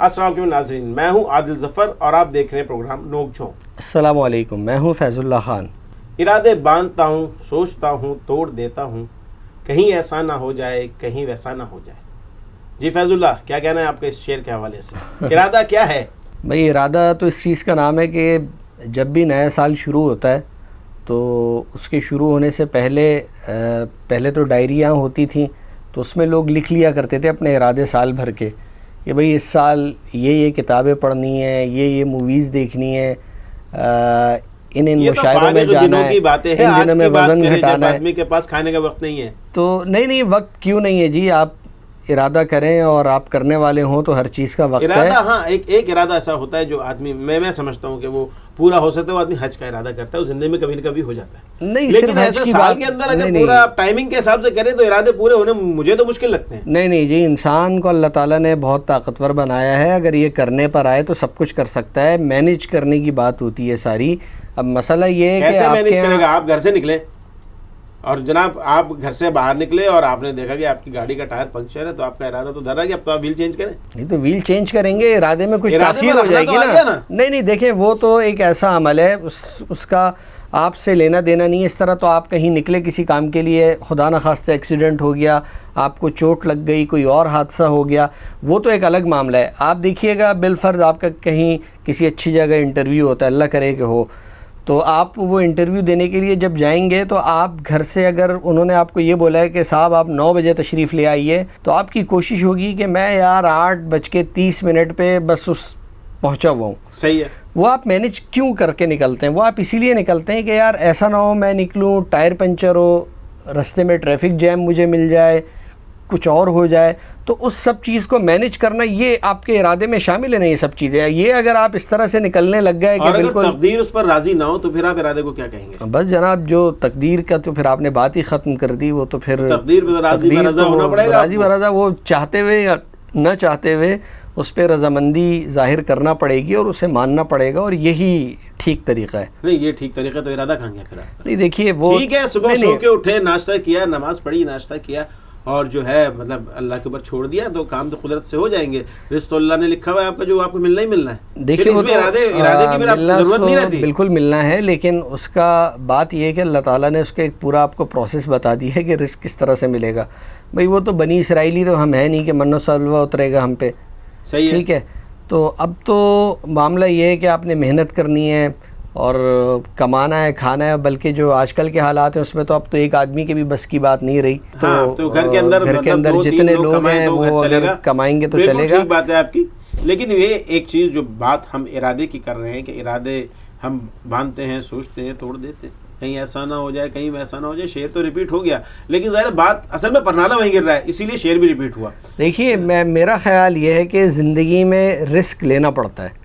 السلام علیکم ناظرین، میں ہوں عادل ظفر اور آپ دیکھ رہے ہیں پروگرام نوک جھونک۔ السلام علیکم، میں ہوں فیض اللہ خان۔ ارادے باندھتا ہوں، سوچتا ہوں، توڑ دیتا ہوں، کہیں ایسا نہ ہو جائے، کہیں ویسا نہ ہو جائے۔ جی فیض اللہ، کیا کہنا ہے آپ کے اس شعر کے حوالے سے؟ ارادہ کیا ہے؟ بھئی ارادہ تو اس چیز کا نام ہے کہ جب بھی نیا سال شروع ہوتا ہے تو اس کے شروع ہونے سے پہلے تو ڈائریاں ہوتی تھیں، تو اس میں لوگ لکھ لیا کرتے تھے اپنے ارادے سال بھر کے کہ بھئی اس سال یہ کتابیں پڑھنی ہیں، یہ موویز دیکھنی ہیں، ان مشاعروں میں جانا ہے، ان دنوں میں وزن گھٹانا ہے۔ آدمی کے پاس کھانے کا وقت نہیں ہے تو نہیں وقت کیوں نہیں ہے جی، آپ ارادہ کریں اور آپ کرنے والے ہوں تو ہر چیز کا وقت ہے۔ ارادہ ہاں ایک ارادہ ایسا ہوتا ہے جو آدمی میں سمجھتا ہوں کہ وہ پورا ہو سکتا ہے، وہ آدمی حج کا ارادہ کرتا ہے، وہ زندگی میں کبھی نہ کبھی ہو جاتا ہے۔ نہیں لیکن ایسے سال کے اندر اگر پورا ٹائمنگ کے حساب سے کریں تو ارادے پورے ہونے مجھے تو مشکل لگتے ہیں۔ نہیں جی، انسان کو اللہ تعالیٰ نے بہت طاقتور بنایا ہے، اگر یہ کرنے پر آئے تو سب کچھ کر سکتا ہے، مینیج کرنے کی بات ہوتی ہے ساری۔ اب مسئلہ یہ ہے کہ کیسے مینیج کرے گا؟ آپ گھر سے نکلیں اور جناب آپ گھر سے باہر نکلے اور آپ نے دیکھا کہ آپ کی گاڑی کا ٹائر پنکچر ہے، تو آپ کا ارادہ تو دھر رہا ہے کہ اب تو آپ ویل چینج کریں۔ نہیں تو ویل چینج کریں گے، ارادے میں کچھ تاخیر ہو جائے گی نا۔ نہیں دیکھیں، وہ تو ایک ایسا عمل ہے، اس کا آپ سے لینا دینا نہیں ہے۔ اس طرح تو آپ کہیں نکلے کسی کام کے لیے، خدا نخواستہ ایکسیڈنٹ ہو گیا، آپ کو چوٹ لگ گئی، کوئی اور حادثہ ہو گیا، وہ تو ایک الگ معاملہ ہے۔ آپ دیکھیے گا بالفرض آپ کا کہیں کسی اچھی جگہ انٹرویو ہوتا ہے، اللہ کرے کہ ہو، تو آپ وہ انٹرویو دینے کے لیے جب جائیں گے تو آپ گھر سے اگر انہوں نے آپ کو یہ بولا ہے کہ صاحب آپ 9 بجے تشریف لے آئیے، تو آپ کی کوشش ہوگی کہ میں یار 8:30 پہ بس پہنچا ہوا ہوں۔ صحیح ہے۔ وہ آپ مینیج کیوں کر کے نکلتے ہیں؟ وہ آپ اسی لیے نکلتے ہیں کہ یار ایسا نہ ہو میں نکلوں ٹائر پنچر ہو، رستے میں ٹریفک جیم مجھے مل جائے، کچھ اور ہو جائے۔ تو اس سب چیز کو مینیج کرنا یہ آپ کے ارادے میں شامل ہے نا، یہ سب چیزیں۔ یہ اگر آپ اس طرح سے نکلنے لگ گئے کہ بالکل تقدیر اس پر راضی نہ ہو تو پھر آپ ارادے کو کیا کہیں گے؟ بس جناب، جو تقدیر کا تو پھر آپ نے بات ہی ختم کر دی۔ وہ تو پھر تقدیر پہ راضی برضا ہونا پڑے گا، راضی برضا، وہ چاہتے ہوئے یا نہ چاہتے ہوئے اس پہ رضامندی ظاہر کرنا پڑے گی اور اسے ماننا پڑے گا، اور یہی ٹھیک طریقہ ہے۔ نہیں یہ ٹھیک طریقہ تو ارادہ کہاں گیا پھر؟ نہیں دیکھیے، وہ ٹھیک ہے، صبح سو کے اٹھے، ناشتہ کیا، نماز پڑھی، ناشتہ کیا، اور جو ہے مطلب اللہ کے اوپر چھوڑ دیا، تو کام تو قدرت سے ہو جائیں گے۔ رزق تو اللہ نے لکھا ہوا ہے آپ کا، جو آپ کو ملنا ہی ملنا ہے۔ دیکھیے وہ ارادے کی پھر ضرورت نہیں رہتی۔ بالکل ملنا ہے، لیکن اس کا بات یہ ہے کہ اللہ تعالیٰ نے اس کے ایک پورا آپ کو پروسیس بتا دی ہے کہ رزق کس طرح سے ملے گا۔ بھئی وہ تو بنی اسرائیلی تو ہم ہے نہیں کہ من و سلوہ اترے گا ہم پہ۔ صحیح ہے، ٹھیک ہے۔ تو اب تو معاملہ یہ ہے کہ آپ نے محنت کرنی ہے اور کمانا ہے، کھانا ہے، بلکہ جو آج کل کے حالات ہیں اس میں تو اب تو ایک آدمی کے بھی بس کی بات نہیں رہی۔ تو گھر کے اندر جتنے لوگ ہیں وہ اگر کمائیں گے تو چلے گا۔ ٹھیک بات ہے آپ کی، لیکن یہ ایک چیز جو بات ہم ارادے کی کر رہے ہیں کہ ارادے ہم باندھتے ہیں، سوچتے ہیں، توڑ دیتے ہیں، کہیں ایسا نہ ہو جائے، کہیں ویسا نہ ہو جائے۔ شعر تو ریپیٹ ہو گیا، لیکن ظاہر بات اصل میں پرنالہ وہیں گر رہا ہے، اسی لیے شعر بھی ریپیٹ ہوا۔ دیکھیے میرا خیال یہ ہے کہ زندگی میں رسک لینا پڑتا ہے،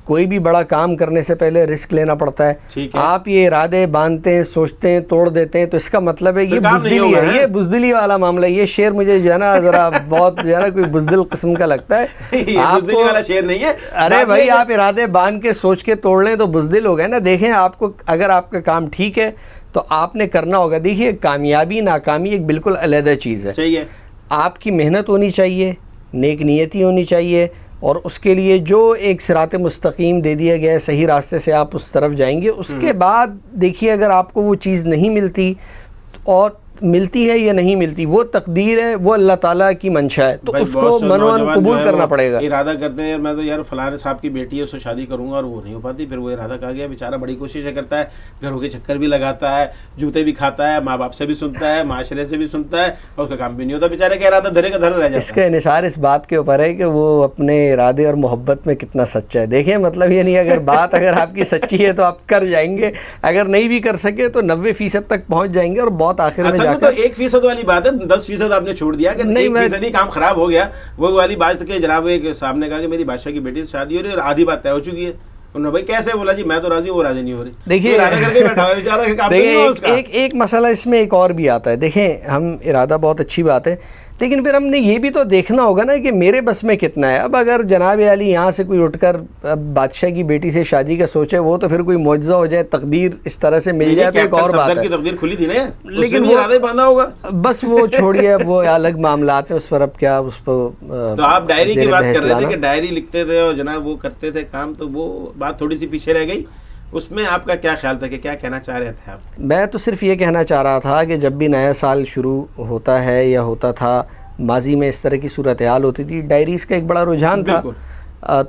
کوئی بھی بڑا کام کرنے سے پہلے رسک لینا پڑتا ہے۔ آپ یہ ارادے باندھتے ہیں، سوچتے ہیں، توڑ دیتے ہیں، تو اس کا مطلب ہے یہ بزدلی ہے، یہ بزدلی والا معاملہ ہے۔ یہ شعر مجھے جو ہے نا ذرا بہت جو ہے نا کوئی بزدل قسم کا لگتا ہے۔ بزدلی والا شعر نہیں ہے۔ ارے بھائی آپ ارادے باندھ کے سوچ کے توڑ لیں تو بزدل ہو گئے نا۔ دیکھیں آپ کو اگر آپ کا کام ٹھیک ہے تو آپ نے کرنا ہوگا۔ دیکھیے کامیابی ناکامی ایک بالکل علیحدہ چیز ہے۔ صحیح ہے، آپ کی محنت ہونی چاہیے، نیک نیتی ہونی چاہیے، اور اس کے لیے جو ایک صراط مستقیم دے دیا گیا ہے، صحیح راستے سے آپ اس طرف جائیں گے۔ اس کے بعد دیکھیے اگر آپ کو وہ چیز نہیں ملتی، اور ملتی ہے یا نہیں ملتی، وہ تقدیر ہے، وہ اللہ تعالیٰ کی منشا ہے، تو اس کو منوان قبول کرنا پڑے گا۔ ارادہ کرتے ہیں میں تو یار فلاں صاحب کی بیٹی ہے، اس سے شادی کروں گا، اور وہ نہیں ہو پاتی، پھر وہ ارادہ کہا گیا بیچارہ بڑی کوششیں کرتا ہے، گھروں کے چکر بھی لگاتا ہے، جوتے بھی کھاتا ہے، ماں باپ سے بھی سنتا ہے، معاشرے سے بھی سنتا ہے، اور اس کا کام بھی نہیں ہوتا، بیچارے کا ارادہ دھرے کا دھر رہ جاتا ہے۔ اس کا انحصار اس بات کے اوپر ہے کہ وہ اپنے ارادے اور محبت میں کتنا سچا ہے۔ دیکھیں مطلب یہ نہیں اگر بات اگر آپ کی سچی ہے تو آپ کر جائیں گے، اگر نہیں بھی کر سکے تو 90% تک پہنچ جائیں گے، اور بہت آخر میں جا کر 1% والی بات ہے، 10% آپ نے چھوڑ دیا کہ 1% ہی کام خراب ہو گیا۔ وہ والی بات کہ جناب ایک صاحب نے کہا کہ میری بادشاہ کی بیٹی سے شادی ہو رہی ہے اور آدھی بات طے ہو چکی ہے، انہوں نے بھائی کیسے بولا جی میں تو راضی ہوں، وہ راضی نہیں ہو رہی۔ دیکھیے ارادہ کر کے بیٹھا ہوا ہے بیچارہ، کام نہیں ہوا اس کا۔ ایک مسئلہ اس میں ایک اور بھی آتا ہے۔ دیکھیں ہم ارادہ بہت اچھی بات ہے، لیکن پھر ہم نے یہ بھی تو دیکھنا ہوگا نا کہ میرے بس میں کتنا ہے. اب اگر جناب علی یہاں سے کوئی اٹھ کر بادشاہ کی بیٹی سے شادی کا سوچے, وہ تو پھر کوئی معجزہ ہو جائے, تقدیر اس طرح سے مل جائے تو ایک اور بات ہے. تقدیر کھلی تھی نا, لیکن وہ ارادہ باندھا ہوگا, بس وہ چھوڑیے, وہ الگ معاملات ہیں, اس پر اب کیا اس پر. تو آپ ڈائری کی بات کر رہے تھے کہ ڈائری لکھتے تھے اور جناب وہ کرتے تھے کام, تو وہ بات تھوڑی سی پیچھے رہ گئی. اس میں آپ کا کیا خیال تھا, کہ کیا کہنا چاہ رہے تھے آپ؟ میں تو صرف یہ کہنا چاہ رہا تھا کہ جب بھی نیا سال شروع ہوتا ہے یا ہوتا تھا, ماضی میں اس طرح کی صورتحال ہوتی تھی, ڈائریز کا ایک بڑا رجحان تھا.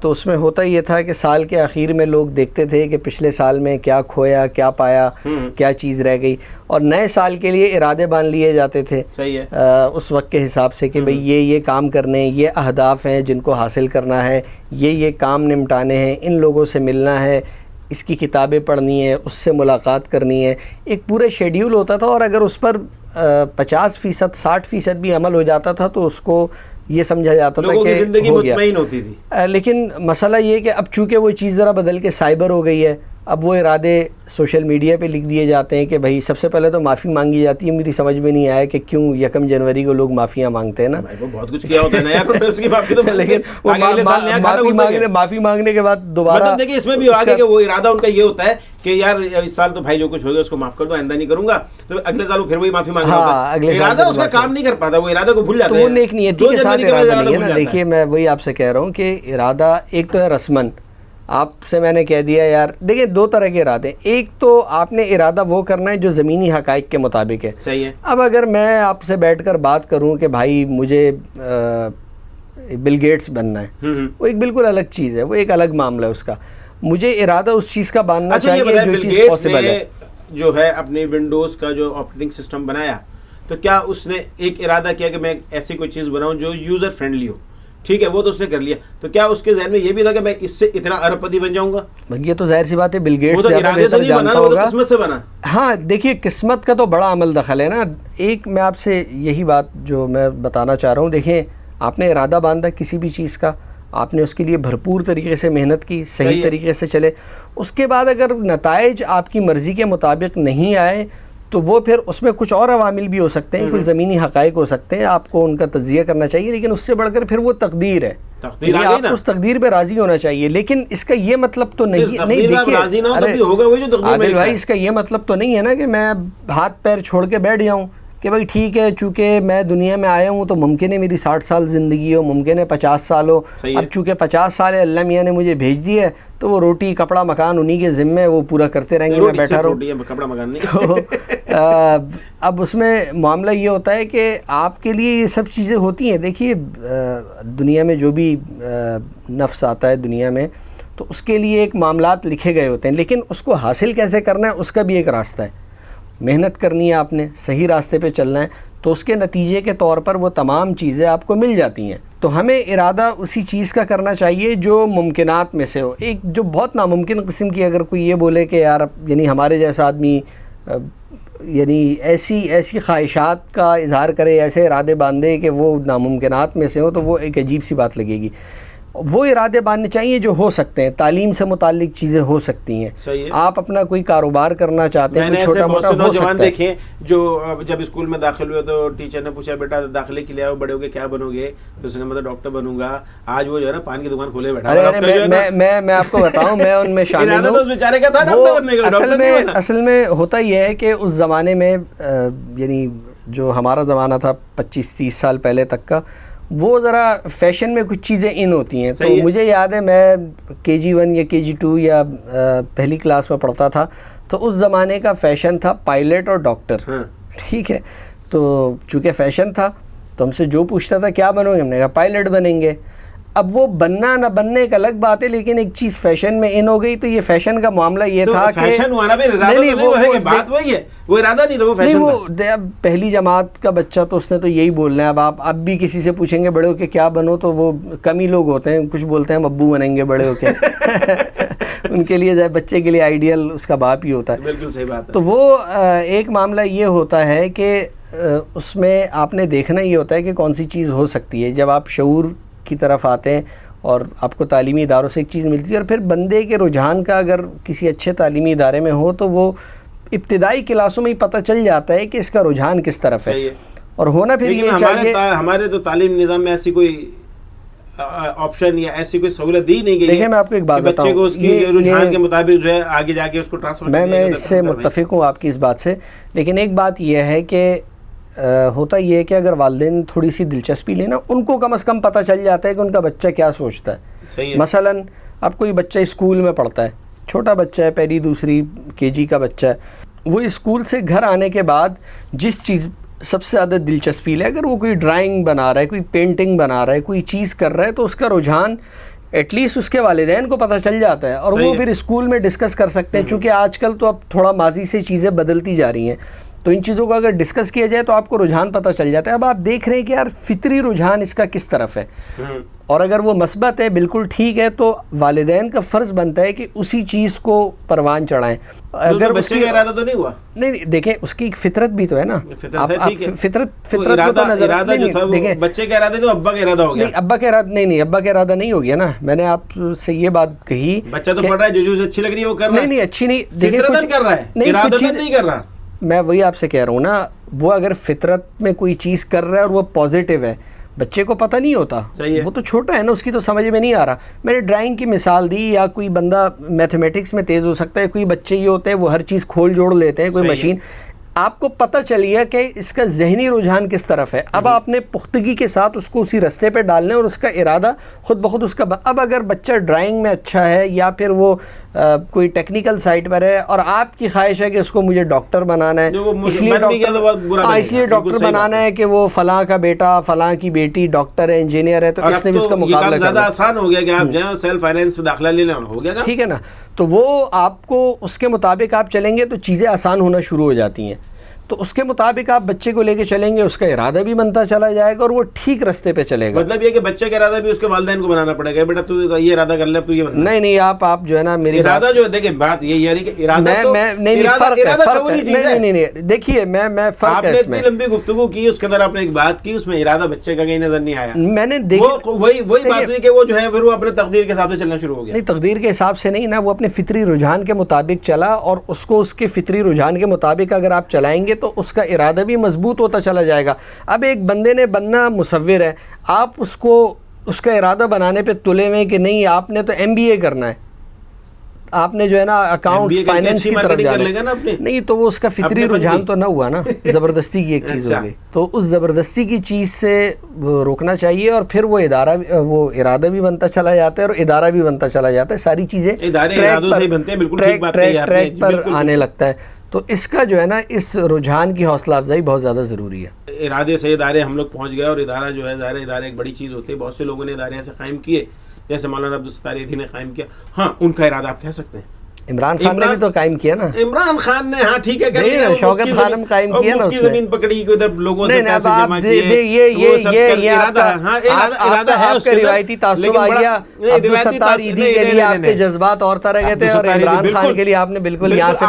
تو اس میں ہوتا یہ تھا کہ سال کے آخر میں لوگ دیکھتے تھے کہ پچھلے سال میں کیا کھویا, کیا پایا, کیا چیز رہ گئی, اور نئے سال کے لیے ارادے باندھ لیے جاتے تھے. صحیح ہے. اس وقت کے حساب سے کہ بھئی یہ کام کرنے, یہ اہداف ہیں جن کو حاصل کرنا ہے, یہ کام نمٹانے ہیں, ان لوگوں سے ملنا ہے, اس کی کتابیں پڑھنی ہے, اس سے ملاقات کرنی ہے. ایک پورے شیڈیول ہوتا تھا, اور اگر اس پر 50%, 60% بھی عمل ہو جاتا تھا تو اس کو یہ سمجھا جاتا تھا کہ زندگی مطمئن ہوتی تھی. لیکن مسئلہ یہ کہ اب چونکہ وہ چیز ذرا بدل کے سائبر ہو گئی ہے, اب وہ ارادے سوشل میڈیا پہ لکھ دیے جاتے ہیں کہ بھائی سب سے پہلے تو معافی مانگی جاتی ہے. میری سمجھ میں نہیں آیا کہ کیوں 1 جنوری کو لوگ معافیاں مانگتے ہیں نا. بہت کچھ کیا ہوتا ہے نا یار, اس کی معافی تو لیکن معافی مانگنے کے بعد دوبارہ دیکھیے اس میں بھی آگے کہ وہ ارادہ ان کا یہ ہوتا ہے کہ یار اس سال تو بھائی جو کچھ ہو گیا اس کو معاف کر دو, آئندہ نہیں کروں گا, تو اگلے سال وہ پھر وہی معافی مانگنا ہوتا ہے. ارادہ اس کا کام نہیں کر پاتا, وہ ارادہ کو بھول جاتا ہے. وہ نیک نیتی کے ساتھ ارادہ نہیں ہے نا. دیکھیے میں وہی آپ سے کہہ رہا ہوں کہ ارادہ ایک تو ہے رسمن, آپ سے میں نے کہہ دیا یار. دیکھیں 2 طرح کے ارادے ہیں. ایک تو آپ نے ارادہ وہ کرنا ہے جو زمینی حقائق کے مطابق ہے. صحیح ہے. اب اگر میں آپ سے بیٹھ کر بات کروں کہ بھائی مجھے بل گیٹس بننا ہے, وہ ایک بالکل الگ چیز ہے, وہ ایک الگ معاملہ ہے اس کا. مجھے ارادہ اس چیز کا باندھنا چاہیے جو چیز پاسبل ہے. جو ہے اپنے ونڈوز کا جو آپریٹنگ سسٹم بنایا, تو کیا اس نے ایک ارادہ کیا کہ میں ایسی کوئی چیز بناؤں جو یوزر فرینڈلی ہو؟ ٹھیک ہے, وہ تو اس نے کر لیا, تو کیا اس کے ذہن میں یہ بھی تھا کہ میں اس سے اتنا ارب پتی بن جاؤں گا؟ یہ تو ظاہر سی بات ہے, بل گیٹس زیادہ بہتر جانتا ہوگا. قسمت سے بنا. ہاں دیکھیے قسمت کا تو بڑا عمل دخل ہے نا. ایک میں آپ سے یہی بات جو میں بتانا چاہ رہا ہوں, دیکھیں آپ نے ارادہ باندھا کسی بھی چیز کا, آپ نے اس کے لیے بھرپور طریقے سے محنت کی, صحیح طریقے سے چلے. اس کے بعد اگر نتائج آپ کی مرضی کے مطابق نہیں آئے تو وہ پھر اس میں کچھ اور عوامل بھی ہو سکتے ہیں, کچھ زمینی حقائق ہو سکتے ہیں, آپ کو ان کا تجزیہ کرنا چاہیے. لیکن اس سے بڑھ کر پھر وہ تقدیر ہے, آپ اس تقدیر پہ راضی ہونا چاہیے. لیکن اس کا یہ مطلب تو نہیں دیکھیے عادل بھائی, اس کا یہ مطلب تو نہیں ہے نا کہ میں ہاتھ پیر چھوڑ کے بیٹھ جاؤں کہ بھائی ٹھیک ہے چونکہ میں دنیا میں آیا ہوں تو ممکن ہے میری 60 سال زندگی ہو, ممکن ہے 50 سال ہو. اب چونکہ 50 سال اللہ میاں نے مجھے بھیج دی ہے تو وہ روٹی کپڑا مکان انہی کے ذمے, وہ پورا کرتے رہیں گے, میں بیٹھا رہوں. اب اس میں معاملہ یہ ہوتا ہے کہ آپ کے لیے یہ سب چیزیں ہوتی ہیں. دیکھیے دنیا میں جو بھی نفس آتا ہے دنیا میں, تو اس کے لیے ایک معاملات لکھے گئے ہوتے ہیں, لیکن اس کو حاصل کیسے کرنا ہے اس کا بھی ایک راستہ ہے. محنت کرنی ہے آپ نے, صحیح راستے پہ چلنا ہے, تو اس کے نتیجے کے طور پر وہ تمام چیزیں آپ کو مل جاتی ہیں. تو ہمیں ارادہ اسی چیز کا کرنا چاہیے جو ممکنات میں سے ہو. ایک جو بہت ناممکن قسم کی اگر کوئی یہ بولے کہ یار یعنی ہمارے جیسا آدمی یعنی ایسی خواہشات کا اظہار کرے, ایسے ارادے باندھے کہ وہ ناممکنات میں سے ہو, تو وہ ایک عجیب سی بات لگے گی. وہ ارادے باندھنے چاہیے جو ہو سکتے ہیں. تعلیم سے متعلق چیزیں ہو سکتی ہیں, آپ اپنا کوئی کاروبار کرنا چاہتے ہیں, کوئی چھوٹا موٹا ہو سکتا ہے. دیکھیں جو جب اسکول میں داخل ہوئے تو ٹیچر نے پوچھا بیٹا داخلے کے لیے آؤ, بڑے ہو کے کیا بنو گے؟ تو اس نے مطلب ڈاکٹر بنوں گا. آج وہ جو ہے نا پان کی دکان کھولے بیٹھا. میں آپ کو بتاؤں, میں ان میں شامل ہوں. اصل میں ہوتا یہ ہے کہ اس زمانے میں یعنی جو ہمارا زمانہ تھا 25-30 سال پہلے تک کا, وہ ذرا فیشن میں کچھ چیزیں ان ہوتی ہیں. تو مجھے یاد ہے میں KG1 یا KG2 یا پہلی کلاس میں پڑھتا تھا, تو اس زمانے کا فیشن تھا پائلٹ اور ڈاکٹر. ٹھیک ہے, تو چونکہ فیشن تھا تو ہم سے جو پوچھتا تھا کیا بنو گے, ہم نے کہا پائلٹ بنیں گے. اب وہ بننا نہ بننے ایک الگ بات ہے, لیکن ایک چیز فیشن میں ان ہو گئی. تو یہ فیشن کا معاملہ یہ تھا کہ فیشن ہوا نا, بات وہی ہے, وہ ارادہ نہیں تھا, وہ فیشن تھا. اب پہلی جماعت کا بچہ تو اس نے تو یہی بولنا ہے. اب بھی کسی سے پوچھیں گے بڑے ہو کے کیا بنو, تو وہ کم ہی لوگ ہوتے ہیں, کچھ بولتے ہیں ہم ابو بنیں گے بڑے ہو کے. ان کے لیے بچے کے لیے آئیڈیل اس کا باپ ہی ہوتا ہے. بالکل صحیح بات ہے. تو وہ ایک معاملہ یہ ہوتا ہے کہ اس میں آپ نے دیکھنا یہ ہوتا ہے کہ کون سی چیز ہو سکتی ہے. جب آپ شعور کی طرف آتے ہیں اور آپ کو تعلیمی اداروں سے ایک چیز ملتی ہے, اور پھر بندے کے رجحان کا اگر کسی اچھے تعلیمی ادارے میں ہو تو وہ ابتدائی کلاسوں میں ہی پتہ چل جاتا ہے کہ اس کا رجحان کس طرف ہے. اور ہونا پھر یہ چاہیے. ہمارے تو تعلیم نظام میں ایسی کوئی آپشن یا ایسی کوئی سہولت دی نہیں گئی. دیکھیں میں آپ کو ایک بات بتاؤں, بچے کو اس کی رجحان کے مطابق جو ہے آگے جا کے اس کو ٹرانسفر. میں اس سے متفق ہوں آپ کی اس بات سے, لیکن ایک بات یہ ہے کہ ہوتا یہ ہے کہ اگر والدین تھوڑی سی دلچسپی لیں نا, ان کو کم از کم پتہ چل جاتا ہے کہ ان کا بچہ کیا سوچتا ہے. مثلا اب کوئی بچہ اسکول میں پڑھتا ہے, چھوٹا بچہ ہے, پہلی دوسری KG کا بچہ ہے, وہ اسکول سے گھر آنے کے بعد جس چیز سب سے زیادہ دلچسپی لے, اگر وہ کوئی ڈرائنگ بنا رہا ہے, کوئی پینٹنگ بنا رہا ہے, کوئی چیز کر رہا ہے, تو اس کا رجحان ایٹ لیسٹ اس کے والدین کو پتہ چل جاتا ہے, اور وہ پھر اسکول میں ڈسکس کر سکتے ہیں. چونکہ آج کل تو اب تھوڑا ماضی سے چیزیں بدلتی جا رہی ہیں, تو ان چیزوں کو اگر ڈسکس کیا جائے تو آپ کو رجحان پتہ چل جاتا ہے. اب آپ دیکھ رہے ہیں کہ یار فطری رجحان اس کا کس طرف ہے, اور اگر وہ مثبت ہے, بالکل ٹھیک ہے, تو والدین کا فرض بنتا ہے کہ اسی چیز کو پروان چڑھائیں. اگر بچے کا ارادہ تو نہیں ہوا, نہیں دیکھیں اس کی ایک فطرت بھی تو ہے نا, فطرت کو تو نظر دیکھیں, بچے کا ارادہ نہیں, ابا کا ارادہ ہو گیا. ابا کا ارادہ نہیں, ابا کا ارادہ نہیں ہو گیا نا. میں نے آپ سے یہ بات کہی, بچہ تو پڑھ رہا ہے, جو اچھی لگ رہی ہے وہ کر رہا ہے. نہیں اچھی نہیں, فطرتاً کر رہا ہے, ارادتاً نہیں کر رہا. میں وہی آپ سے کہہ رہا ہوں نا, وہ اگر فطرت میں کوئی چیز کر رہا ہے اور وہ پازیٹیو ہے, بچے کو پتہ نہیں ہوتا, وہ تو چھوٹا ہے نا, اس کی تو سمجھ میں نہیں آ رہا. میں نے ڈرائنگ کی مثال دی, یا کوئی بندہ میتھمیٹکس میں تیز ہو سکتا ہے, کوئی بچے یہ ہوتے ہیں وہ ہر چیز کھول جوڑ لیتے ہیں, کوئی مشین. آپ کو پتہ چلیے کہ اس کا ذہنی رجحان کس طرف ہے. اب آپ نے پختگی کے ساتھ اس کو اسی رستے پہ ڈالنے, اور اس کا ارادہ خود بخود اس کا. اب اگر بچہ ڈرائنگ میں اچھا ہے, یا پھر وہ کوئی ٹیکنیکل سائٹ پر ہے, اور آپ کی خواہش ہے کہ اس کو مجھے ڈاکٹر بنانا ہے, اس لیے ڈاکٹر بنانا ہے کہ وہ فلاں کا بیٹا فلاں کی بیٹی ڈاکٹر ہے, انجینئر ہے, تو اس نے بھی اس کا مقابلہ زیادہ آسان ہو گیا کہ آپ جائیں سیلف فائنینس میں داخلہ لے لیں, ہو گیا, ٹھیک ہے نا. تو وہ آپ کو اس کے مطابق آپ چلیں گے تو چیزیں آسان ہونا شروع ہو جاتی ہیں. تو اس کے مطابق آپ بچے کو لے کے چلیں گے, اس کا ارادہ بھی بنتا چلا جائے گا, اور وہ ٹھیک رستے پہ چلے گا. مطلب یہ کہ بچے کا ارادہ بھی اس کے والدین کو بنانا پڑے گا, بیٹا تو یہ ارادہ کر لے, تو یہ بننا. نہیں آپ جو ہے نا, میری ارادہ جو ہے, دیکھیں بات یہی ہے کہ ارادہ نہیں, دیکھیے میں فرق ہے اس میں. اتنی لمبی گفتگو کی, اس کے اندر آپ نے ایک بات کی, اس میں ارادہ بچے کا کہیں نظر نہیں آیا. میں نے وہی بات ہوئی کہ وہ جو ہے پھر وہ اپنے تقدیر کے حساب سے چلنا شروع ہو گیا. نہیں, تقدیر کے حساب سے نہیں نا, وہ اپنے فطری رجحان کے مطابق چلا, اور اس کو اس کے فطری رجحان کے مطابق اگر آپ چلائیں گے تو اس کا ارادہ بھی مضبوط ہوتا چلا جائے گا. اب ایک بندے نے بننا مصور ہے, آپ اس کو اس کا ارادہ بنانے پہ تلے ہوئے کہ نہیں آپ نے تو MBA کرنا ہے, آپ نے جو ہے نا اکاؤنٹ فائنینس کی طرف جانا ہے, نہیں تو وہ اس کا فطری رجحان تو نہ ہوا نا, زبردستی کی ایک چیز ہو گئی. تو اس زبردستی کی چیز سے روکنا چاہیے, اور پھر وہ ارادہ بھی بنتا چلا جاتا ہے, اور ادارہ بھی بنتا چلا جاتا ہے, ساری چیزیں ٹریک پر آنے لگتا ہے. تو اس کا جو ہے نا, اس رجحان کی حوصلہ افزائی بہت زیادہ ضروری ہے. ارادے سے ادارے ہم لوگ پہنچ گئے, اور ادارہ جو ہے ادارے ایک بڑی چیز ہوتی ہے. بہت سے لوگوں نے ادارے ایسے قائم کیے, جیسے مولانا عبدالستار ایدھی نے قائم کیا. ہاں, ان کا ارادہ آپ کہہ سکتے ہیں. عمران خان نے بھی تو قائم کیا نا, عمران خان نے, ہاں ٹھیک ہے, شوکت خانم قائم کیا نا, اس کی زمین پکڑی ادھر لوگوں سے پیسے جمع کیے. یہ ارادہ ہے, اس کا روایتی تعصب آ گیا. عبدالستار ایدھی کے لیے آپ کے جذبات اور طرح کے تھے, اور عمران خان کے لیے آپ نے بالکل یہاں سے,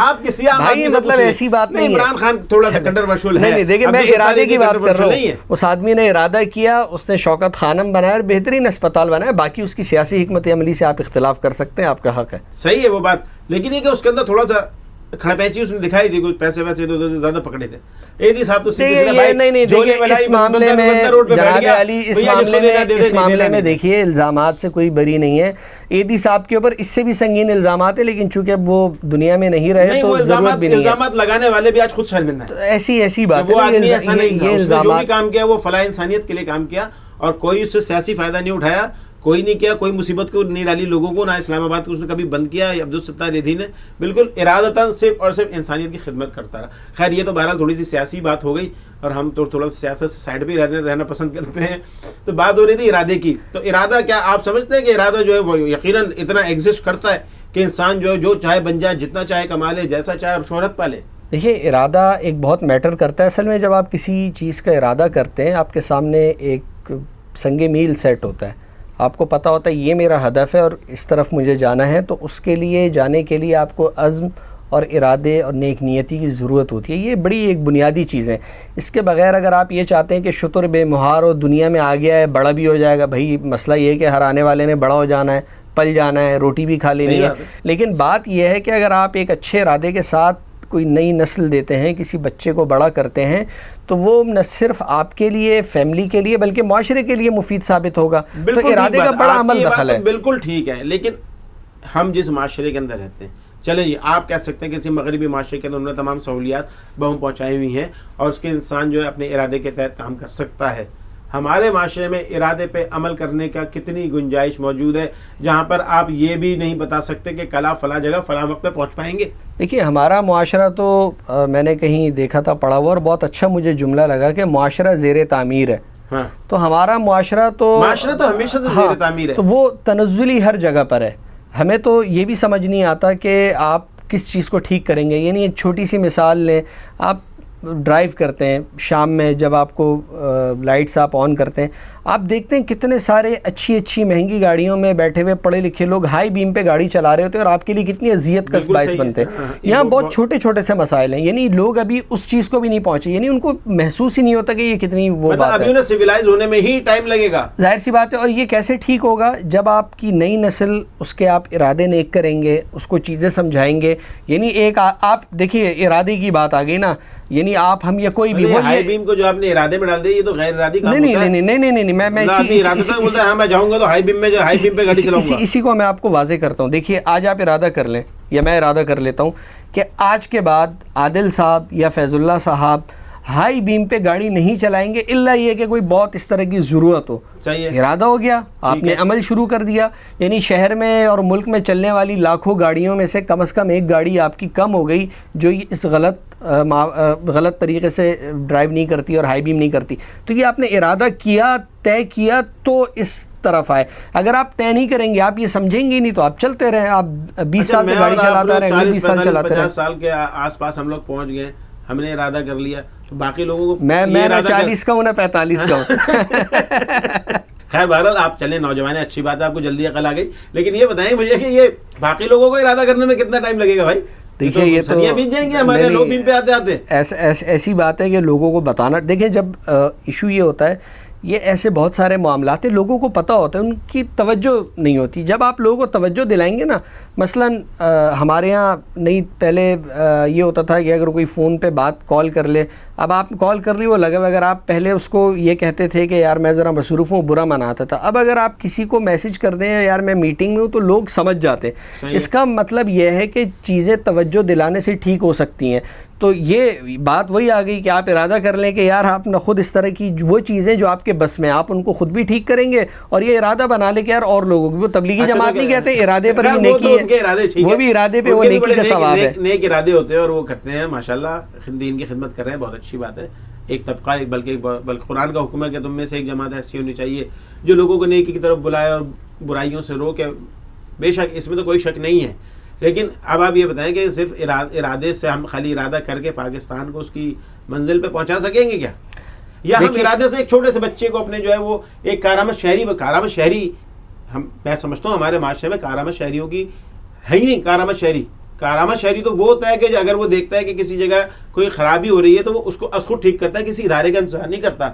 بھائی مطلب ایسی بات نہیں ہے. عمران خان تھوڑا سا کنٹروورشل ہے. نہیں دیکھیں, میں ارادے کی بات کر رہا ہوں. اس آدمی نے ارادہ کیا, اس نے شوکت خانم بنایا اور بہترین اسپتال بنایا. باقی اس کی سیاسی حکمت عملی سے آپ اختلاف کر سکتے ہیں, آپ کا حق ہے, صحیح ہے وہ بات. لیکن یہ کہ اس کے اندر تھوڑا سا کھڑا پیچی اس نے دکھائی تھی, کچھ پیسے تو زیادہ پکڑے تھے. ایدھی صاحب تو اس معاملے میں جناب علی, اس معاملے میں دیکھیے الزامات سے کوئی بری نہیں ہے. ایدھی صاحب کے اوپر اس سے بھی سنگین الزامات ہیں, لیکن چونکہ اب وہ دنیا میں نہیں رہے تو ضرورت بھی نہیں ہے. الزامات لگانے والے بھی آج خود شرمندہ ہیں. ایسی بات ہے, یہ الزامات کام کیا, وہ فلاح انسانیت کے لیے کام کیا, اور کوئی اس سے سیاسی فائدہ نہیں اٹھایا, کوئی نہیں کیا, کوئی مصیبت کو نہیں ڈالی لوگوں کو, نہ اسلام آباد کو اس نے کبھی بند کیا. عبدالستار ایدھی نے بالکل ارادتاً صرف اور صرف انسانیت کی خدمت کرتا رہا. خیر, یہ تو بہرحال تھوڑی سی سیاسی بات ہو گئی, اور ہم تو تھوڑا سا سیاست سے سائڈ پہ رہنا پسند کرتے ہیں. تو بات ہو رہی تھی ارادے کی. تو ارادہ کیا آپ سمجھتے ہیں کہ ارادہ جو ہے وہ یقیناً اتنا ایگزسٹ کرتا ہے کہ انسان جو ہے جو چاہے بن جائے, جتنا چاہے کما لے, جیسا چاہے, اور شہرت پالے؟ دیکھیے, ارادہ ایک بہت میٹر کرتا ہے. اصل میں جب آپ کسی چیز کا ارادہ کرتے ہیں, آپ کے سامنے ایک سنگ میل سیٹ ہوتا ہے, آپ کو پتہ ہوتا ہے یہ میرا ہدف ہے اور اس طرف مجھے جانا ہے. تو اس کے لیے جانے کے لیے آپ کو عزم اور ارادے اور نیک نیتی کی ضرورت ہوتی ہے. یہ بڑی ایک بنیادی چیز ہے. اس کے بغیر اگر آپ یہ چاہتے ہیں کہ شتر بے مہار اور دنیا میں آ گیا ہے, بڑا بھی ہو جائے گا, بھائی مسئلہ یہ ہے کہ ہر آنے والے نے بڑا ہو جانا ہے, پل جانا ہے, روٹی بھی کھا لینی ہے. لیکن بات یہ ہے کہ اگر آپ ایک اچھے ارادے کے ساتھ کوئی نئی نسل دیتے ہیں، کسی بچے کو بڑا کرتے ہیں، تو وہ نہ صرف آپ کے لیے، فیملی کے لیے، بلکہ معاشرے کے لیے مفید ثابت ہوگا. تو ارادے کا بڑا عمل دخل ہے. بالکل ٹھیک ہے، لیکن ہم جس معاشرے کے اندر رہتے ہیں، چلیں جی آپ کہہ سکتے ہیں کہ کسی مغربی معاشرے کے اندر انہوں نے تمام سہولیات بہم پہنچائی ہوئی ہیں اور اس کے انسان جو ہے اپنے ارادے کے تحت کام کر سکتا ہے. ہمارے معاشرے میں ارادے پہ عمل کرنے کا کتنی گنجائش موجود ہے جہاں پر آپ یہ بھی نہیں بتا سکتے کہ کل آپ فلاں جگہ فلاں وقت پہ پہنچ پائیں گے. دیکھیے ہمارا معاشرہ تو میں نے کہیں دیکھا تھا، پڑھا ہوا، اور بہت اچھا مجھے جملہ لگا کہ معاشرہ زیر تعمیر ہے. ہاں، تو ہمارا معاشرہ تو ہمیشہ سے زیر تعمیر ہے. تو وہ تنزلی ہر جگہ پر ہے. ہمیں تو یہ بھی سمجھ نہیں آتا کہ آپ کس چیز کو ٹھیک کریں گے. یعنی ایک چھوٹی سی مثال لیں، آپ ڈرائیو کرتے ہیں شام میں، جب آپ کو لائٹس آپ آن کرتے ہیں، آپ دیکھتے ہیں کتنے سارے اچھی مہنگی گاڑیوں میں بیٹھے ہوئے پڑھے لکھے لوگ ہائی بیم پہ گاڑی چلا رہے ہوتے ہیں اور آپ کے لیے کتنی اذیت کا باعث بنتے ہیں. یہاں بہت چھوٹے سے مسائل ہیں، یعنی لوگ ابھی اس چیز کو بھی نہیں پہنچے، یعنی ان کو محسوس ہی نہیں ہوتا کہ یہ کتنی وہ بات ہے. ابھی انہیں سویلائز ہونے میں ہی ٹائم لگے گا، ظاہر سی بات ہے. اور یہ کیسے ٹھیک ہوگا؟ جب آپ کی نئی نسل اس کے آپ ارادے نیک کریں گے، اس کو چیزیں سمجھائیں گے. یعنی ایک آپ دیکھیے ارادے کی بات آ گئی نا، یعنی آپ ہم یا کوئی بھی ہائی بیم کو جو آپ نے ارادے میں ڈال دیا، یہ تو غیر ارادی کام ہوتا ہے. نہیں میں جاؤں گا تو ہائی بیم پہ گاڑی چلاؤں گا. اسی کو میں آپ کو واضح کرتا ہوں. دیکھیے آج آپ ارادہ کر لیں یا میں ارادہ کر لیتا ہوں کہ آج کے بعد عادل صاحب یا فیض اللہ صاحب ہائی بیم پہ گاڑی نہیں چلائیں گے الا یہ کہ کوئی بہت اس طرح کی ضرورت ہو. ارادہ ہو گیا، آپ نے عمل شروع کر دیا. یعنی شہر میں اور ملک میں چلنے والی لاکھوں گاڑیوں میں سے کم از کم ایک گاڑی آپ کی کم ہو گئی جو اس غلط طریقے سے ڈرائیو نہیں کرتی اور ہائی بیم نہیں کرتی. تو یہ آپ نے ارادہ کیا، طے کیا تو اس طرف آئے. اگر آپ طے نہیں کریں گے، آپ یہ سمجھیں گے نہیں، تو آپ چلتے رہیں، آپ 20 سال سے گاڑی چلاتا رہیں، 20 سال چلاتے رہیں. 50 سال کے آس پاس ہم لوگ پہنچ گئے، ہم نے ارادہ کر لیا، تو باقی لوگوں کو میں 40 کا ہوں نہ 45 کا ہوں. خیر بہرحال آپ چلیں، نوجوان اچھی بات ہے، آپ کو جلدی عقل آ گئی. لیکن یہ بتائیں مجھے کہ یہ باقی لوگوں کو ارادہ کرنے میں کتنا ٹائم لگے گا بھائی؟ دیکھیے یہ تو بیت جائیں گے ہمارے لوگ بیم پہ آتے. ایسی بات ہے کہ لوگوں کو بتانا. دیکھیں جب ایشو یہ ہوتا ہے، یہ ایسے بہت سارے معاملات ہیں لوگوں کو پتہ ہوتا ہے، ان کی توجہ نہیں ہوتی. جب آپ لوگوں کو توجہ دلائیں گے نا، مثلا ہمارے ہاں نہیں پہلے یہ ہوتا تھا کہ اگر کوئی فون پہ بات کال کر لے، اب آپ کال کر لی وہ لگا ہوا، اگر آپ پہلے اس کو یہ کہتے تھے کہ یار میں ذرا مصروف ہوں، برا مناتا تھا. اب اگر آپ کسی کو میسج کر دیں یار میں میٹنگ میں ہوں، تو لوگ سمجھ جاتے ہیں. اس کا مطلب یہ ہے کہ چیزیں توجہ دلانے سے ٹھیک ہو سکتی ہیں. تو یہ بات وہی آ گئی کہ آپ ارادہ کر لیں کہ یار آپ نہ خود اس طرح کی وہ چیزیں جو آپ کے بس میں، آپ ان کو خود بھی ٹھیک کریں گے، اور یہ ارادہ بنا لے کہ یار اور لوگوں کو. وہ تبلیغی جماعت نہیں کہتے ارادے پر بھی نیکی ہے، وہ بھی ارادے پہ وہ نیکی کا ثواب ہے. نیک ارادے ہوتے ہیں اور وہ کرتے ہیں، ماشاءاللہ دین کی خدمت کر رہے ہیں، بہت اچھی بات ہے. ایک طبقہ، بلکہ قرآن کا حکم ہے کہ تم میں سے ایک جماعت ایسی ہونی چاہیے جو لوگوں کو نیکی کی طرف بلائے اور برائیوں سے روکے. بے شک اس میں تو کوئی شک نہیں ہے. لیکن اب آپ یہ بتائیں کہ صرف ارادے سے ہم خالی ارادہ کر کے پاکستان کو اس کی منزل پہ پہنچا سکیں گے کیا؟ یا ہم ارادے سے ایک چھوٹے سے بچے کو اپنے جو ہے وہ ایک کارآمد شہری میں سمجھتا ہوں ہمارے معاشرے میں کارآمد شہریوں کی ہے ہی نہیں. کارآمد شہری تو وہ ہوتا ہے کہ اگر وہ دیکھتا ہے کہ کسی جگہ کوئی خرابی ہو رہی ہے تو وہ اس کو ٹھیک کرتا ہے، کسی ادارے کا انتظار نہیں کرتا.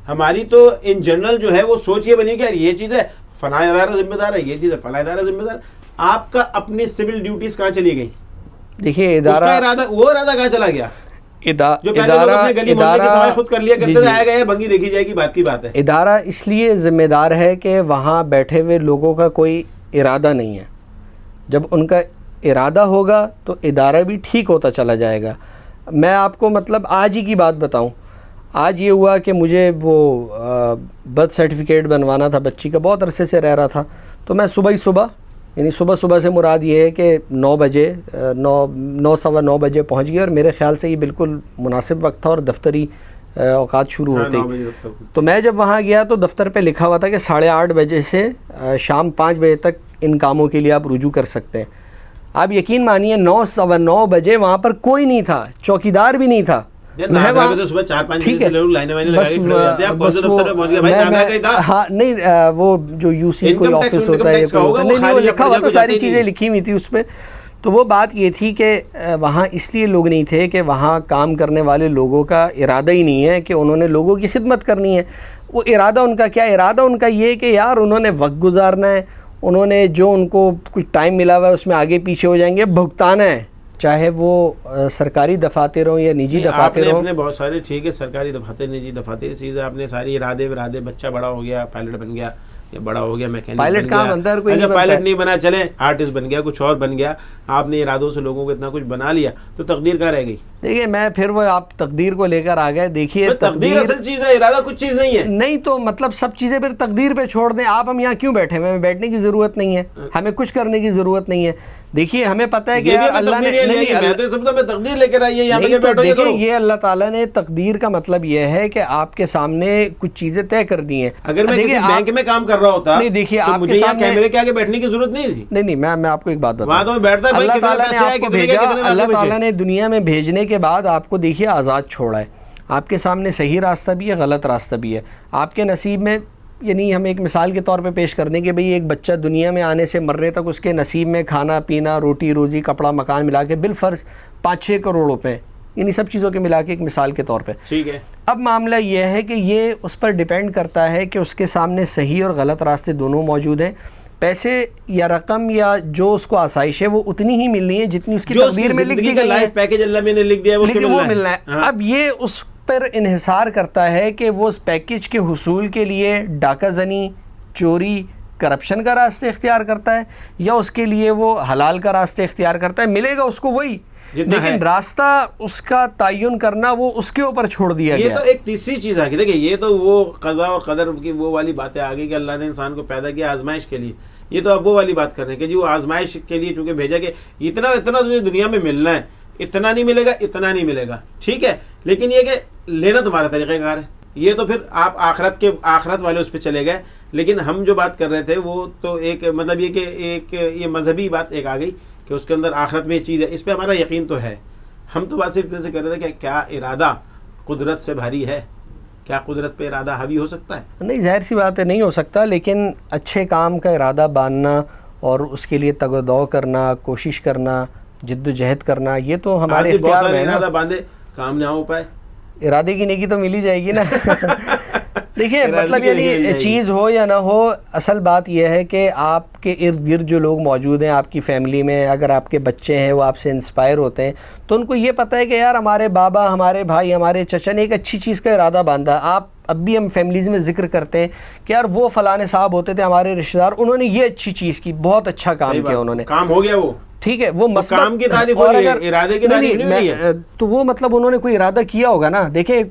ہماری تو ان جنرل جو ہے وہ سوچ یہ بنی کہ یار یہ چیز ہے فلاں ادارہ ذمہ دار ہے، یہ چیز ہے فلاں ادارہ ذمہ دار. آپ کا اپنی سول ڈیوٹیز کہاں چلی گئی؟ دیکھیے ارادہ کہاں چلا گیا؟ جو پہلے لوگ اپنے گلی محلے کی صفائی خود کر لیا کرتے تھے، آئے گئے بھنگی دیکھی جائے گی، بات کی بات ہے. ادارہ اس لیے ذمہ دار ہے کہ وہاں بیٹھے ہوئے لوگوں کا کوئی ارادہ نہیں ہے. جب ان کا ارادہ ہوگا تو ادارہ بھی ٹھیک ہوتا چلا جائے گا. میں آپ کو مطلب آج ہی کی بات بتاؤں، آج یہ ہوا کہ مجھے وہ برتھ سرٹیفکیٹ بنوانا تھا بچی کا، بہت عرصے سے رہ رہا تھا. تو میں صبح یعنی صبح سے مراد یہ ہے کہ 9 بجے 9:15 بجے پہنچ گئے، اور میرے خیال سے یہ بالکل مناسب وقت تھا اور دفتری اوقات شروع ہوتے ہی. تو میں جب وہاں گیا تو دفتر پہ لکھا ہوا تھا کہ 8:30 بجے سے شام 5 بجے تک ان کاموں کے لیے آپ رجوع کر سکتے ہیں. آپ یقین مانیے 9:15 بجے وہاں پر کوئی نہیں تھا، چوکیدار بھی نہیں تھا. وہ جو یو سی کوئی آفس ہوتا ہے لکھا ہوا تھا، ساری چیزیں لکھی ہوئی تھی اس پہ. تو وہ بات یہ تھی کہ وہاں اس لیے لوگ نہیں تھے کہ وہاں کام کرنے والے لوگوں کا ارادہ ہی نہیں ہے کہ انہوں نے لوگوں کی خدمت کرنی ہے. وہ ارادہ ان کا کیا؟ ارادہ ان کا یہ کہ یار انہوں نے وقت گزارنا ہے، انہوں نے جو ان کو کچھ ٹائم ملا ہوا ہے اس میں آگے پیچھے ہو جائیں گے، بھگتانا ہے. چاہے وہ سرکاری دفاتر ہوں یا نجی دفاتر ہوں. اپنے بہت سارے ٹھیک ہے سرکاری دفاتر نجی دفاتر چیزیں آپ نے ساری ارادے بچہ بڑا ہو گیا پائلٹ بن گیا یا بڑا ہو گیا میکینک پائلٹ کام اندر کوئی اچھا پائلٹ نہیں بنا چلے آرٹسٹ بن گیا کچھ اور بن گیا آپ نے ارادوں سے لوگوں کو اتنا کچھ بنا لیا تو تقدیر کہاں رہ گئی. دیکھیے میں پھر وہ آپ تقدیر کو لے کر آ گئے. دیکھیے تقدیر اصل چیز ہے ارادہ کچھ چیز نہیں ہے. نہیں تو مطلب سب چیزیں پھر تقدیر پہ چھوڑ دیں. آپ ہم یہاں کیوں بیٹھے ہیں؟ ہمیں بیٹھنے کی ضرورت نہیں ہے, ہمیں کچھ کرنے کی ضرورت نہیں ہے. دیکھیے ہمیں پتہ ہے کہ اللہ نے تقدیر لے کر آئیے یہاں پہ بیٹھو. دیکھیں یہ اللہ تعالیٰ نے تقدیر کا مطلب یہ ہے کہ آپ کے سامنے کچھ چیزیں طے کر دی ہیں. اگر میں کسی بینک میں کام کر رہا ہوتا نہیں دیکھیے آپ مجھے یہاں کیمرے کے آگے بیٹھنے کی ضرورت نہیں تھی. نہیں میں آپ کو ایک بات وہاں تو میں بیٹھتا ہے اللہ تعالیٰ نے آپ کو بھیجا, اللہ تعالیٰ نے دنیا میں بھیجنے کے بعد آپ کو دیکھیے آزاد چھوڑا ہے. آپ کے سامنے صحیح راستہ بھی ہے غلط راستہ بھی ہے. آپ کے نصیب میں یعنی ہم ایک مثال کے طور پہ پیش کر دیں کہ بھئی ایک بچہ دنیا میں آنے سے مرنے تک اس کے نصیب میں کھانا پینا روٹی روزی کپڑا مکان ملا کے بالفرض 5-6 کروڑ روپے یعنی سب چیزوں کے ملا کے ایک مثال کے طور پہ ٹھیک ہے. اب معاملہ یہ ہے کہ یہ اس پر ڈیپینڈ کرتا ہے کہ اس کے سامنے صحیح اور غلط راستے دونوں موجود ہیں. پیسے یا رقم یا جو اس کو آسائش ہے وہ اتنی ہی ملنی ہے جتنی اس کی تقدیر میں لکھ دی گئی ہے. پیکیج اللہ میں نے لکھ دیا وہ ملنا ہے. اب یہ اس پر انحصار کرتا ہے کہ وہ اس پیکیج کے حصول کے لیے ڈاکہ زنی چوری کرپشن کا راستہ اختیار کرتا ہے یا اس کے لیے وہ حلال کا راستہ اختیار کرتا ہے. ملے گا اس کو وہی, لیکن راستہ اس کا تعین کرنا وہ اس کے اوپر چھوڑ دیا گیا. یہ تو ایک تیسری چیز آ گئی. دیکھیں یہ تو وہ قضا اور قدر کی وہ والی باتیں آ گئی کہ اللہ نے انسان کو پیدا کیا آزمائش کے لیے. یہ تو اب وہ والی بات کر رہے ہیں کہ جی وہ آزمائش کے لیے چونکہ بھیجا کہ اتنا تجھے دنیا میں ملنا ہے, اتنا نہیں ملے گا اتنا نہیں ملے گا ٹھیک ہے, لیکن یہ کہ لینا تمہارا طریقہ کار ہے. یہ تو پھر آپ آخرت والے اس پہ چلے گئے. لیکن ہم جو بات کر رہے تھے وہ تو ایک مطلب یہ کہ ایک یہ مذہبی بات ایک آ گئی کہ اس کے اندر آخرت میں یہ چیز ہے, اس پہ ہمارا یقین تو ہے. ہم تو بات صرف اتنے سے کر رہے تھے کہ کیا ارادہ قدرت سے بھاری ہے, کیا قدرت پہ ارادہ حاوی ہو سکتا ہے؟ نہیں ظاہر سی بات ہے نہیں ہو سکتا, لیکن اچھے کام کا ارادہ باندھنا اور اس کے لیے تگ و دو کرنا کوشش کرنا جد و جہد کرنا یہ تو ہمارے اختیار میں ہے نا. ارادہ باندھے کام نہ ہو پائے, ارادے کی نیکی تو مل ہی جائے گی نا. دیکھیے مطلب یعنی چیز ہو یا نہ ہو, اصل بات یہ ہے کہ آپ کے ارد گرد جو لوگ موجود ہیں آپ کی فیملی میں, اگر آپ کے بچے ہیں وہ آپ سے انسپائر ہوتے ہیں تو ان کو یہ پتہ ہے کہ یار ہمارے بابا ہمارے بھائی ہمارے چچا نے ایک اچھی چیز کا ارادہ باندھا. آپ اب بھی ہم فیملیز میں ذکر کرتے ہیں کہ یار وہ فلانے صاحب ہوتے تھے ہمارے رشتہ دار, انہوں نے یہ اچھی چیز کی, بہت اچھا کام کیا, انہوں نے کام ہو گیا وہ ٹھیک ہے, وہ کام کی تعریف ہو رہی ہے, ارادے کی تعریف نہیں ہو رہی ہے. تو وہ مطلب انہوں نے کوئی ارادہ کیا ہوگا نا. دیکھیں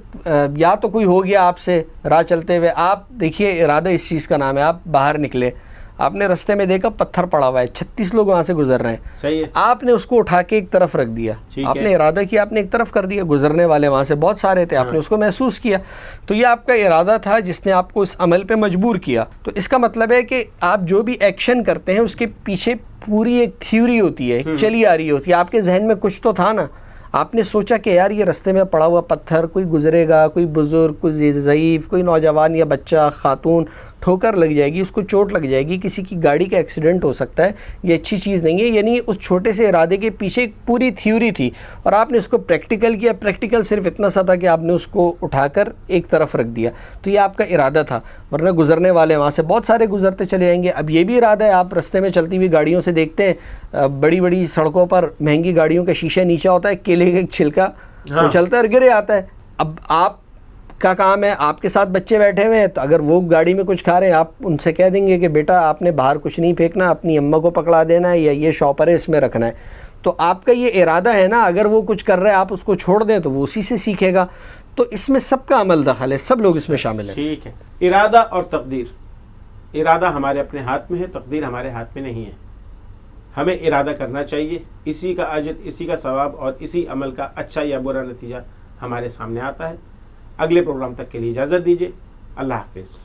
یا تو کوئی ہو گیا آپ سے راہ چلتے ہوئے, آپ دیکھیے ارادہ اس چیز کا نام ہے, آپ باہر نکلے آپ نے رستے میں دیکھا پتھر پڑا ہوا ہے 36 لوگ وہاں سے گزر رہے ہیں, صحیح ہے, آپ نے اس کو اٹھا کے ایک طرف رکھ دیا, آپ نے ارادہ کیا آپ نے ایک طرف کر دیا, گزرنے والے وہاں سے بہت سارے تھے, آپ نے اس کو محسوس کیا, تو یہ آپ کا ارادہ تھا جس نے آپ کو اس عمل پہ مجبور کیا. تو اس کا مطلب ہے کہ آپ جو بھی ایکشن کرتے ہیں اس کے پیچھے پوری ایک تھیوری ہوتی ہے, چلی آ رہی ہوتی ہے. آپ کے ذہن میں کچھ تو تھا نا, آپ نے سوچا کہ یار یہ رستے میں پڑا ہوا پتھر کوئی گزرے گا, کوئی بزرگ کوئی ضعیف کوئی نوجوان یا بچہ خاتون ٹھوکر لگ جائے گی, اس کو چوٹ لگ جائے گی, کسی کی گاڑی کا ایکسیڈنٹ ہو سکتا ہے, یہ اچھی چیز نہیں ہے. یعنی اس چھوٹے سے ارادے کے پیچھے ایک پوری تھیوری تھی اور آپ نے اس کو پریکٹیکل کیا. پریکٹیکل صرف اتنا سا تھا کہ آپ نے اس کو اٹھا کر ایک طرف رکھ دیا, تو یہ آپ کا ارادہ تھا. ورنہ گزرنے والے وہاں سے بہت سارے گزرتے چلے جائیں گے. اب یہ بھی ارادہ ہے, آپ رستے میں چلتی ہوئی گاڑیوں سے دیکھتے ہیں بڑی بڑی سڑکوں پر مہنگی گاڑیوں کا شیشہ نیچا ہوتا ہے, کیلے کا ایک چھلکا وہ چلتا ہے اور گرے آتا ہے. اب آپ کا کام ہے, آپ کے ساتھ بچے بیٹھے ہوئے ہیں, تو اگر وہ گاڑی میں کچھ کھا رہے ہیں آپ ان سے کہہ دیں گے کہ بیٹا آپ نے باہر کچھ نہیں پھینکنا, اپنی اماں کو پکڑا دینا ہے یا یہ شاپر ہے اس میں رکھنا ہے. تو آپ کا یہ ارادہ ہے نا, اگر وہ کچھ کر رہے ہیں آپ اس کو چھوڑ دیں تو وہ اسی سے سیکھے گا. تو اس میں سب کا عمل دخل ہے, سب لوگ اس میں شامل ہیں. ٹھیک ہے, ارادہ اور تقدیر, ارادہ ہمارے اپنے ہاتھ میں ہے, تقدیر ہمارے ہاتھ میں نہیں ہے. ہمیں ارادہ کرنا چاہیے, اسی کا اجر اسی کا ثواب اور اسی عمل کا اچھا یا برا نتیجہ ہمارے سامنے آتا ہے. اگلے پروگرام تک کے لیے اجازت دیجیے, اللہ حافظ.